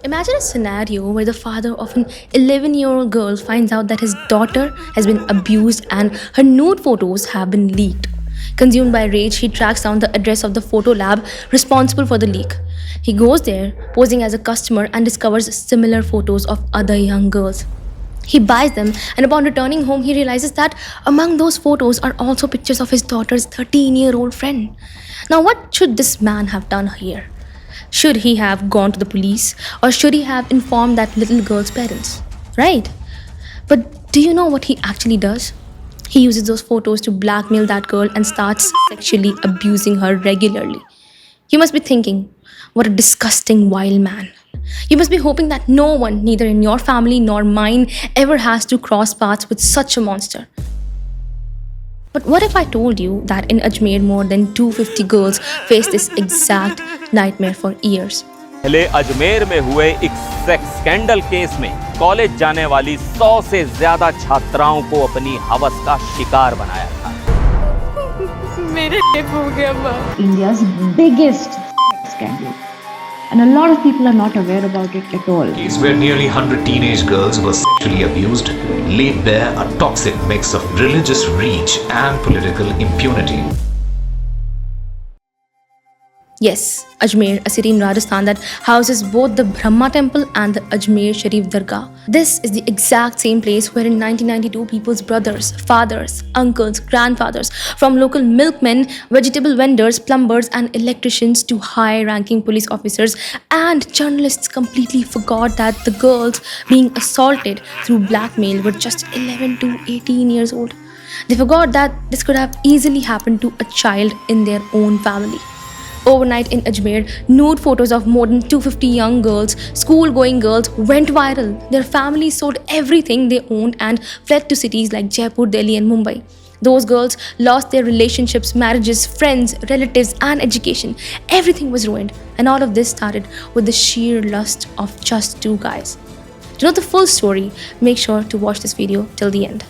Imagine a scenario where the father of an 11-year-old girl finds out that his daughter has been abused and her nude photos have been leaked. Consumed by rage, he tracks down the address of the photo lab responsible for the leak. He goes there, posing as a customer, and discovers similar photos of other young girls. He buys them, and upon returning home, he realizes that among those photos are also pictures of his daughter's 13-year-old friend. Now, what should this man have done here? Should he have gone to the police, or should he have informed that little girl's parents? Right? But do you know what he actually does? He uses those photos to blackmail that girl and starts sexually abusing her regularly. You must be thinking, what a disgusting wild man. You must be hoping that no one, neither in your family nor mine, ever has to cross paths with such a monster. But what if I told you that in Ajmer more than 250 girls face this exact nightmare for years? पहले अजमेर में हुए एक sex scandal case में college जाने वाली 100 से ज्यादा छात्राओं को अपनी हवस का शिकार बनाया था। मेरे रेप हो गया माँ। India's biggest sex scandal. And a lot of people are not aware about it at all. Case where nearly 100 teenage girls were sexually abused laid bare a toxic mix of religious reach and political impunity. Yes, Ajmer, a city in Rajasthan that houses both the Brahma temple and the Ajmer Sharif Dargah. This is the exact same place where in 1992 people's brothers, fathers, uncles, grandfathers, from local milkmen, vegetable vendors, plumbers and electricians to high-ranking police officers and journalists completely forgot that the girls being assaulted through blackmail were just 11 to 18 years old. They forgot that this could have easily happened to a child in their own family. Overnight in Ajmer, nude photos of more than 250 young girls, school-going girls, went viral. Their families sold everything they owned and fled to cities like Jaipur, Delhi and Mumbai. Those girls lost their relationships, marriages, friends, relatives and education. Everything was ruined. And all of this started with the sheer lust of just two guys. To know the full story, make sure to watch this video till the end.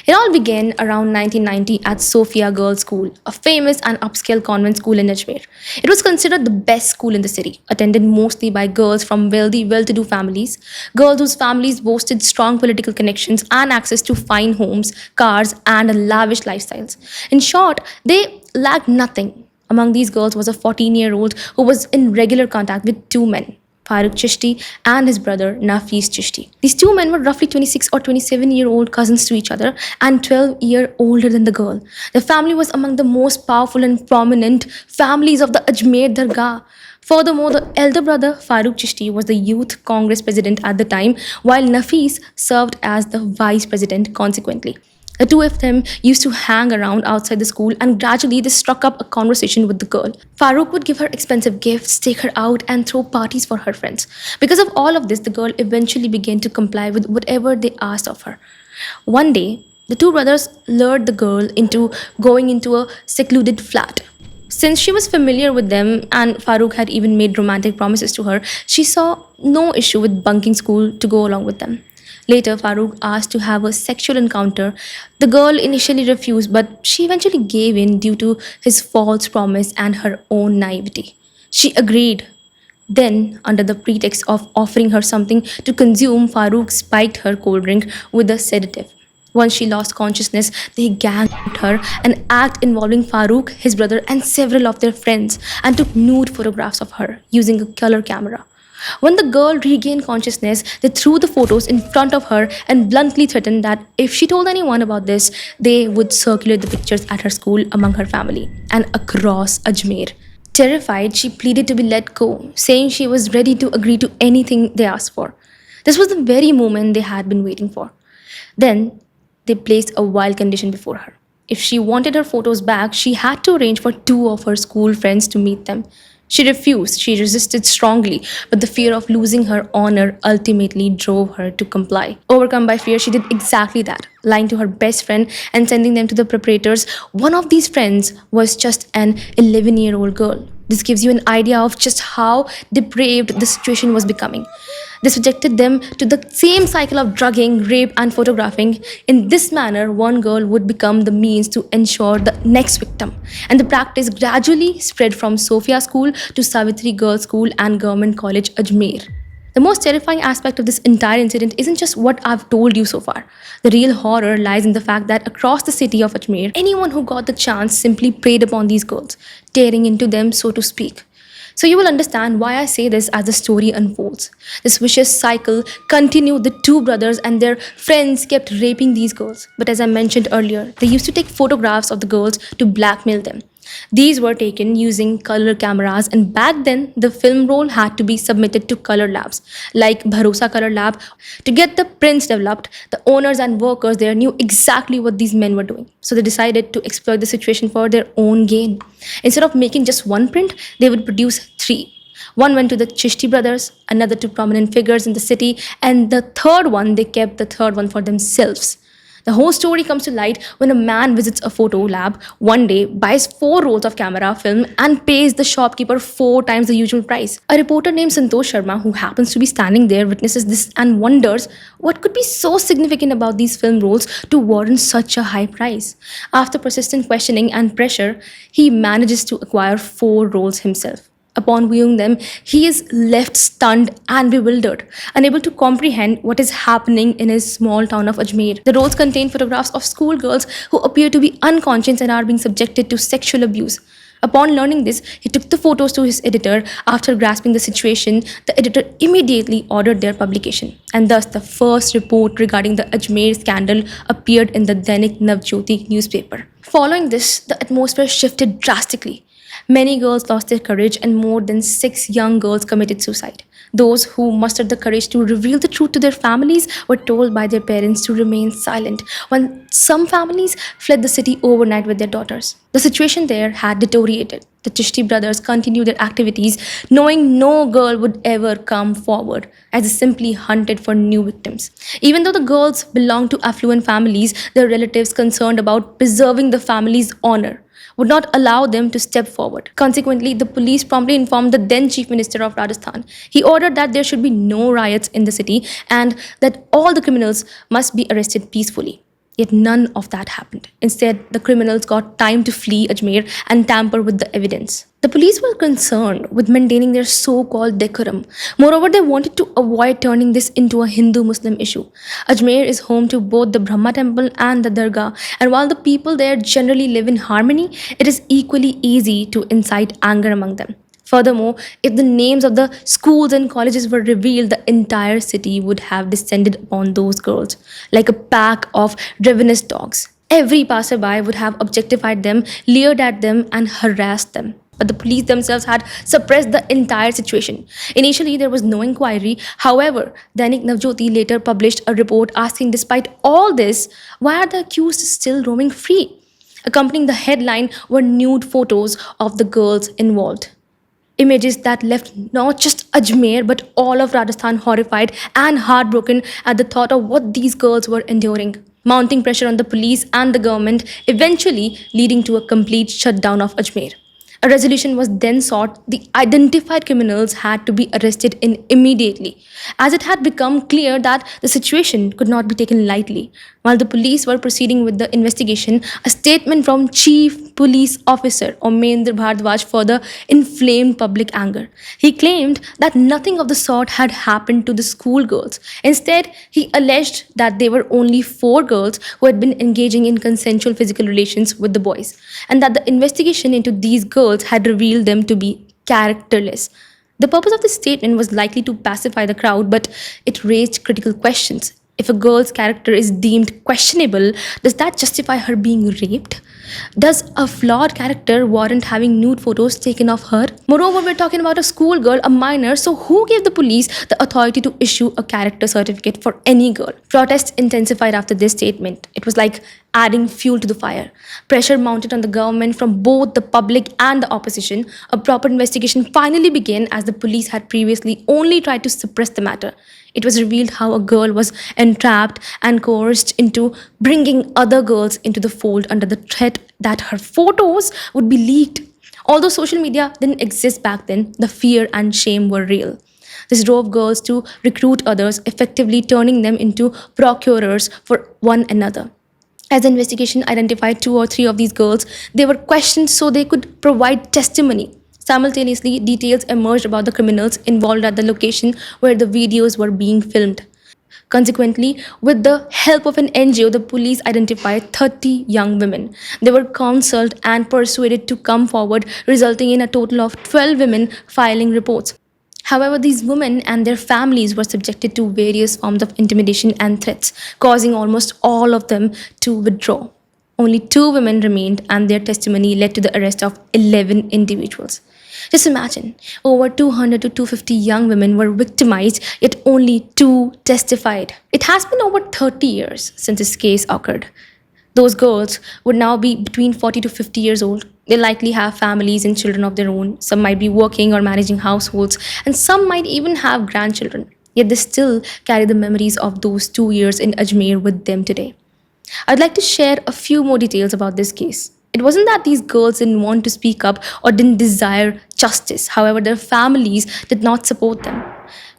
It all began around 1990 at Sophia Girls' School, a famous and upscale convent school in Ajmer. It was considered the best school in the city, attended mostly by girls from wealthy, well-to-do families, girls whose families boasted strong political connections and access to fine homes, cars, and lavish lifestyles. In short, they lacked nothing. Among these girls was a 14-year-old who was in regular contact with two men, Farooq Chishti and his brother Nafis Chishti. These two men were roughly 26 or 27-year-old cousins to each other and 12-year older than the girl. The family was among the most powerful and prominent families of the Ajmer Dargah. Furthermore, the elder brother Farooq Chishti was the youth Congress president at the time, while Nafis served as the vice president consequently. The two of them used to hang around outside the school and gradually they struck up a conversation with the girl. Farooq would give her expensive gifts, take her out and throw parties for her friends. Because of all of this, the girl eventually began to comply with whatever they asked of her. One day, the two brothers lured the girl into going into a secluded flat. Since she was familiar with them and Farooq had even made romantic promises to her, she saw no issue with bunking school to go along with them. Later, Farooq asked to have a sexual encounter. The girl initially refused, but she eventually gave in due to his false promise and her own naivety. She agreed. Then, under the pretext of offering her something to consume, Farooq spiked her cold drink with a sedative. Once she lost consciousness, they ganged her, an act involving Farooq, his brother, and several of their friends, and took nude photographs of her using a color camera. When the girl regained consciousness, they threw the photos in front of her and bluntly threatened that if she told anyone about this, they would circulate the pictures at her school among her family and across Ajmer. Terrified, she pleaded to be let go, saying she was ready to agree to anything they asked for. This was the very moment they had been waiting for. Then, they placed a wild condition before her. If she wanted her photos back, she had to arrange for two of her school friends to meet them. She refused, she resisted strongly, but the fear of losing her honor ultimately drove her to comply. Overcome by fear, she did exactly that, lying to her best friend and sending them to the preparators. One of these friends was just an 11-year-old girl. This gives you an idea of just how depraved the situation was becoming. This subjected them to the same cycle of drugging, rape, and photographing. In this manner, one girl would become the means to ensure the next victim. And the practice gradually spread from Sophia School to Savitri Girls' School and Government College, Ajmer. The most terrifying aspect of this entire incident isn't just what I've told you so far. The real horror lies in the fact that across the city of Ajmer, anyone who got the chance simply preyed upon these girls, tearing into them, so to speak. So you will understand why I say this as the story unfolds. This vicious cycle continued. The two brothers and their friends kept raping these girls. But as I mentioned earlier, they used to take photographs of the girls to blackmail them. These were taken using color cameras, and back then the film roll had to be submitted to color labs like Bharosa Color Lab. To get the prints developed, the owners and workers there knew exactly what these men were doing. So they decided to exploit the situation for their own gain. Instead of making just one print, they would produce three. One went to the Chishti brothers, another to prominent figures in the city, and the third one, they kept the third one for themselves. The whole story comes to light when a man visits a photo lab one day, buys 4 rolls of camera film, and pays the shopkeeper 4 times the usual price. A reporter named Santosh Sharma, who happens to be standing there, witnesses this and wonders what could be so significant about these film rolls to warrant such a high price. After persistent questioning and pressure, he manages to acquire 4 rolls himself. Upon viewing them, he is left stunned and bewildered, unable to comprehend what is happening in his small town of Ajmer. The rolls contain photographs of schoolgirls who appear to be unconscious and are being subjected to sexual abuse. Upon learning this, he took the photos to his editor. After grasping the situation, the editor immediately ordered their publication. And thus, the first report regarding the Ajmer scandal appeared in the Dainik Navjyoti newspaper. Following this, the atmosphere shifted drastically. Many girls lost their courage, and more than 6 young girls committed suicide. Those who mustered the courage to reveal the truth to their families were told by their parents to remain silent, while some families fled the city overnight with their daughters. The situation there had deteriorated. The Chishti brothers continued their activities, knowing no girl would ever come forward, as they simply hunted for new victims. Even though the girls belonged to affluent families, their relatives, concerned about preserving the family's honor, would not allow them to step forward. Consequently, the police promptly informed the then Chief Minister of Rajasthan. He ordered that there should be no riots in the city and that all the criminals must be arrested peacefully. Yet none of that happened. Instead, the criminals got time to flee Ajmer and tamper with the evidence. The police were concerned with maintaining their so-called decorum. Moreover, they wanted to avoid turning this into a Hindu-Muslim issue. Ajmer is home to both the Brahma temple and the Dargah, and while the people there generally live in harmony, it is equally easy to incite anger among them. Furthermore, if the names of the schools and colleges were revealed, the entire city would have descended upon those girls like a pack of ravenous dogs. Every passerby would have objectified them, leered at them, and harassed them. But the police themselves had suppressed the entire situation. Initially, there was no inquiry. However, Dainik Navjyoti later published a report asking, despite all this, why are the accused still roaming free? Accompanying the headline were nude photos of the girls involved. Images that left not just Ajmer but all of Rajasthan horrified and heartbroken at the thought of what these girls were enduring. Mounting pressure on the police and the government, eventually leading to a complete shutdown of Ajmer. A resolution was then sought. The identified criminals had to be arrested immediately, as it had become clear that the situation could not be taken lightly. While the police were proceeding with the investigation, a statement from Chief Police Officer Omendra Bhardwaj further inflamed public anger. He claimed that nothing of the sort had happened to the schoolgirls. Instead, he alleged that they were only 4 girls who had been engaging in consensual physical relations with the boys, and that the investigation into these girls had revealed them to be characterless. The purpose of this statement was likely to pacify the crowd, but it raised critical questions. If a girl's character is deemed questionable, does that justify her being raped? Does a flawed character warrant having nude photos taken of her? Moreover, we're talking about a schoolgirl, a minor, so who gave the police the authority to issue a character certificate for any girl? Protests intensified after this statement. It was like adding fuel to the fire. Pressure mounted on the government from both the public and the opposition. A proper investigation finally began, as the police had previously only tried to suppress the matter. It was revealed how a girl was entrapped and coerced into bringing other girls into the fold under the threat that her photos would be leaked. Although social media didn't exist back then, the fear and shame were real. This drove girls to recruit others, effectively turning them into procurers for one another. As the investigation identified two or three of these girls, they were questioned so they could provide testimony. Simultaneously, details emerged about the criminals involved at the location where the videos were being filmed. Consequently, with the help of an NGO, the police identified 30 young women. They were counseled and persuaded to come forward, resulting in a total of 12 women filing reports. However, these women and their families were subjected to various forms of intimidation and threats, causing almost all of them to withdraw. Only two women remained, and their testimony led to the arrest of 11 individuals. Just imagine, over 200 to 250 young women were victimized, yet only two testified. It has been over 30 years since this case occurred. Those girls would now be between 40 to 50 years old. They likely have families and children of their own. Some might be working or managing households, and some might even have grandchildren. Yet they still carry the memories of those 2 years in Ajmer with them today. I'd like to share a few more details about this case. It wasn't that these girls didn't want to speak up or didn't desire justice. However, their families did not support them.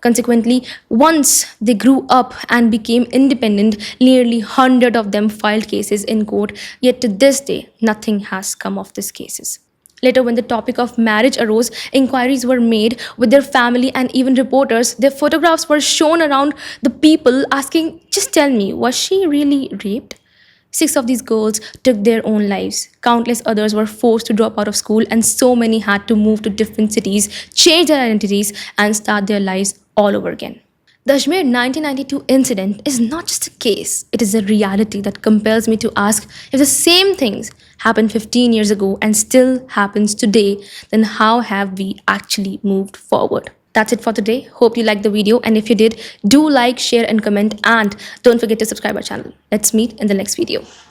Consequently, once they grew up and became independent, nearly 100 of them filed cases in court. Yet to this day, nothing has come of these cases. Later, when the topic of marriage arose, inquiries were made with their family and even reporters. Their photographs were shown around the people asking, just tell me, was she really raped? 6 of these girls took their own lives. Countless others were forced to drop out of school, and so many had to move to different cities, change their identities, and start their lives all over again. The Ajmer 1992 incident is not just a case, it is a reality that compels me to ask, if the same things happened 15 years ago and still happens today, then how have we actually moved forward? That's it for today. Hope you liked the video, and if you did, do like, share and comment, and don't forget to subscribe our channel. Let's meet in the next video.